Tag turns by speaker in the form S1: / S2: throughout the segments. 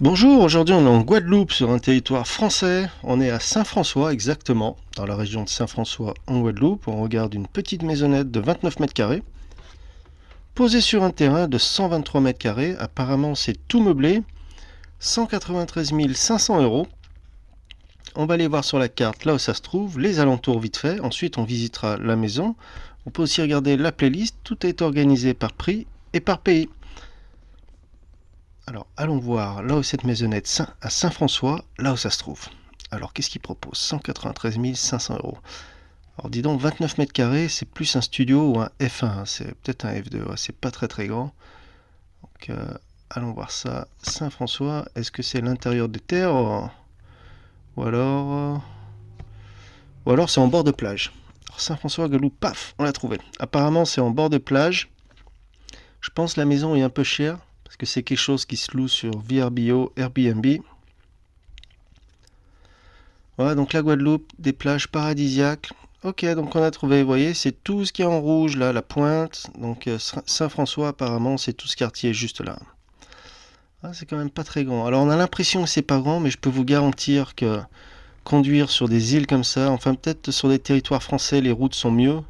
S1: Bonjour, aujourd'hui on est en Guadeloupe sur un territoire français. On est à Saint-François exactement, dans la région de Saint-François en Guadeloupe. On regarde une petite maisonnette de 29 mètres carrés, posée sur un terrain de 123 mètres carrés. Apparemment c'est tout meublé, 193 500 euros. On va aller voir sur la carte là où ça se trouve, les alentours vite fait. Ensuite on visitera la maison. On peut aussi regarder la playlist, tout est organisé par prix et par pays. Alors, allons voir là où cette maisonnette à Saint-François, là où ça se trouve. Alors, qu'est-ce qu'il propose? 193 500 euros. Alors, dis donc, 29 mètres carrés, c'est plus un studio ou un F1, c'est peut-être un F2, ouais, c'est pas très très grand. Donc, allons voir ça. Saint-François, est-ce que c'est l'intérieur des terres ou alors c'est en bord de plage? Alors, Saint-François, Guadeloupe, paf, on l'a trouvé. Apparemment, c'est en bord de plage. Je pense que la maison est un peu chère parce que c'est quelque chose qui se loue sur VRBO, Airbnb. Voilà, donc la Guadeloupe, des plages paradisiaques. Ok, donc on a trouvé, vous voyez, c'est tout ce qui est en rouge là, la pointe. Donc Saint-François, apparemment, c'est tout ce quartier juste là. Ah, c'est quand même pas très grand. Alors on a l'impression que c'est pas grand, mais je peux vous garantir que conduire sur des îles comme ça, enfin peut-être sur des territoires français, les routes sont mieux.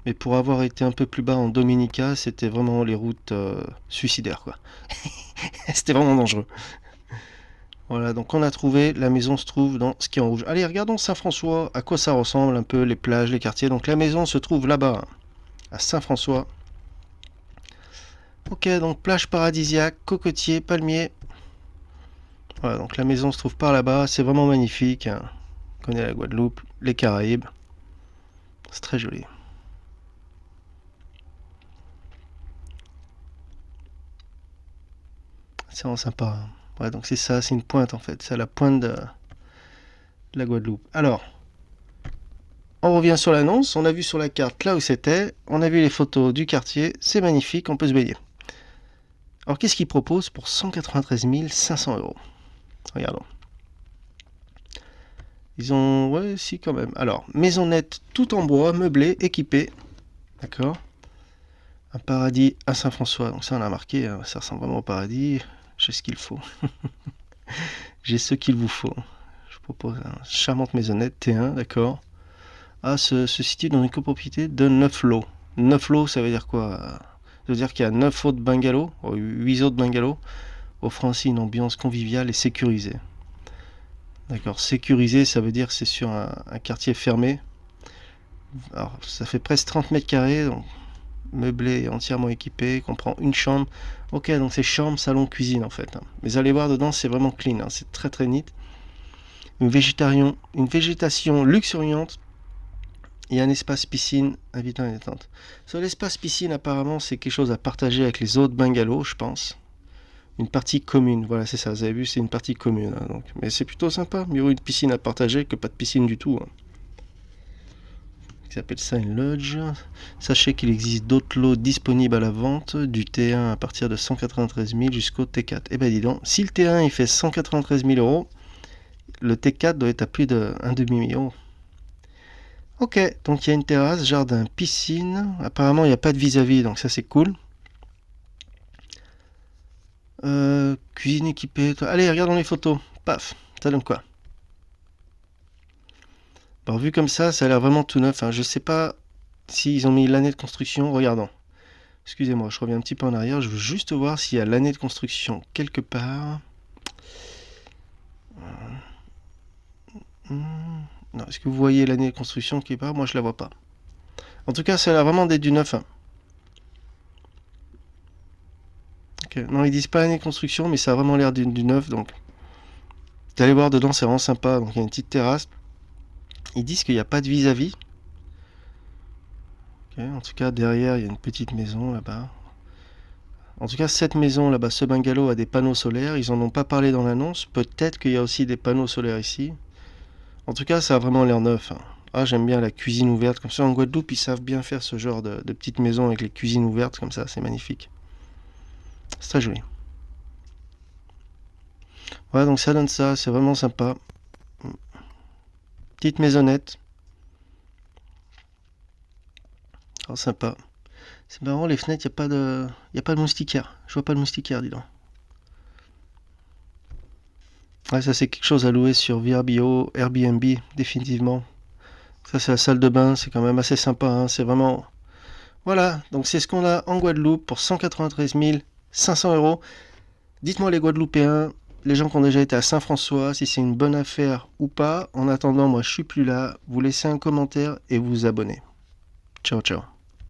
S1: Mais pour avoir été un peu plus bas en Dominica, c'était vraiment les routes suicidaires, quoi. C'était vraiment dangereux. Voilà, donc on a trouvé, la maison se trouve dans ce qui est en rouge. Allez, regardons Saint-François, à quoi ça ressemble un peu, les plages, les quartiers. Donc la maison se trouve là-bas, à Saint-François. Ok, donc plage paradisiaque, cocotier, palmier. Voilà, donc la maison se trouve par là-bas, c'est vraiment magnifique. On connaît la Guadeloupe, les Caraïbes. C'est très joli. C'est vraiment sympa. Ouais, donc c'est ça, c'est une pointe en fait. C'est à la pointe de la Guadeloupe. Alors, on revient sur l'annonce, on a vu sur la carte là où c'était, on a vu les photos du quartier, c'est magnifique, on peut se baigner. Alors qu'est-ce qu'ils proposent pour 193 500 euros? Regardons. Ils ont... Ouais, si quand même. Alors, maisonnette tout en bois, meublée, équipée. D'accord. Un paradis à Saint-François. Donc ça on a marqué, hein, ça ressemble vraiment au paradis. J'ai ce qu'il faut. J'ai ce qu'il vous faut. Je propose une charmante maisonnette T1, d'accord. Ah, se situe dans une copropriété de 9 lots. 9 lots, ça veut dire quoi? Ça veut dire qu'il y a 9 autres bungalows, 8 autres bungalows, offrant ainsi une ambiance conviviale et sécurisée. D'accord, sécurisé, ça veut dire que c'est sur un quartier fermé. Alors, ça fait presque 30 mètres carrés, donc meublé et entièrement équipé, comprend une chambre. Ok, donc c'est chambre, salon, cuisine en fait. Mais allez voir dedans, c'est vraiment clean, hein, c'est très très neat. Une végétation luxuriante et un espace piscine invitant et détente. Sur l'espace piscine, apparemment, c'est quelque chose à partager avec les autres bungalows, je pense. Une partie commune, voilà, c'est ça, vous avez vu, c'est une partie commune. Hein, donc. Mais c'est plutôt sympa, mieux une piscine à partager que pas de piscine du tout. Hein. Ils appellent ça une lodge. Sachez qu'il existe d'autres lots disponibles à la vente, du T1 à partir de 193 000 jusqu'au T4. Eh ben dis donc, si le T1 il fait 193 000 euros, le T4 doit être à plus d'un demi-million. Ok, donc il y a une terrasse, jardin, piscine. Apparemment, il n'y a pas de vis-à-vis, donc ça c'est cool. Cuisine équipée. Allez, regardons les photos. Paf, ça donne quoi? Alors, vu comme ça a l'air vraiment tout neuf. Hein. Je sais pas s'ils ont mis l'année de construction. Regardons. Excusez-moi, je reviens un petit peu en arrière. Je veux juste voir s'il y a l'année de construction quelque part. Non, est-ce que vous voyez l'année de construction quelque part? Moi, je la vois pas. En tout cas, ça a l'air vraiment d'être du neuf. Hein. Okay. Non, ils disent pas l'année de construction, mais ça a vraiment l'air du neuf. Donc, vous allez voir dedans, c'est vraiment sympa. Donc, il y a une petite terrasse. Ils disent qu'il n'y a pas de vis-à-vis. Okay. En tout cas, derrière, il y a une petite maison là-bas. En tout cas, cette maison là-bas, ce bungalow a des panneaux solaires. Ils en ont pas parlé dans l'annonce. Peut-être qu'il y a aussi des panneaux solaires ici. En tout cas, ça a vraiment l'air neuf. Hein. Ah, j'aime bien la cuisine ouverte. Comme ça, en Guadeloupe, ils savent bien faire ce genre de petites maisons avec les cuisines ouvertes comme ça. C'est magnifique. C'est très joli. Ouais, donc ça donne ça. C'est vraiment sympa. Petite maisonnette. Oh, sympa. C'est marrant, les fenêtres, il n'y a pas de moustiquaire. Je vois pas de moustiquaire, dis donc. Ouais, ça c'est quelque chose à louer sur VRBO, Airbnb, définitivement. Ça c'est la salle de bain, c'est quand même assez sympa, hein. C'est vraiment... Voilà, donc c'est ce qu'on a en Guadeloupe pour 193 500 euros. Dites-moi les Guadeloupéens, les gens qui ont déjà été à Saint-François, si c'est une bonne affaire ou pas. En attendant, moi je suis plus là. Vous laissez un commentaire et vous vous abonnez. Ciao, ciao.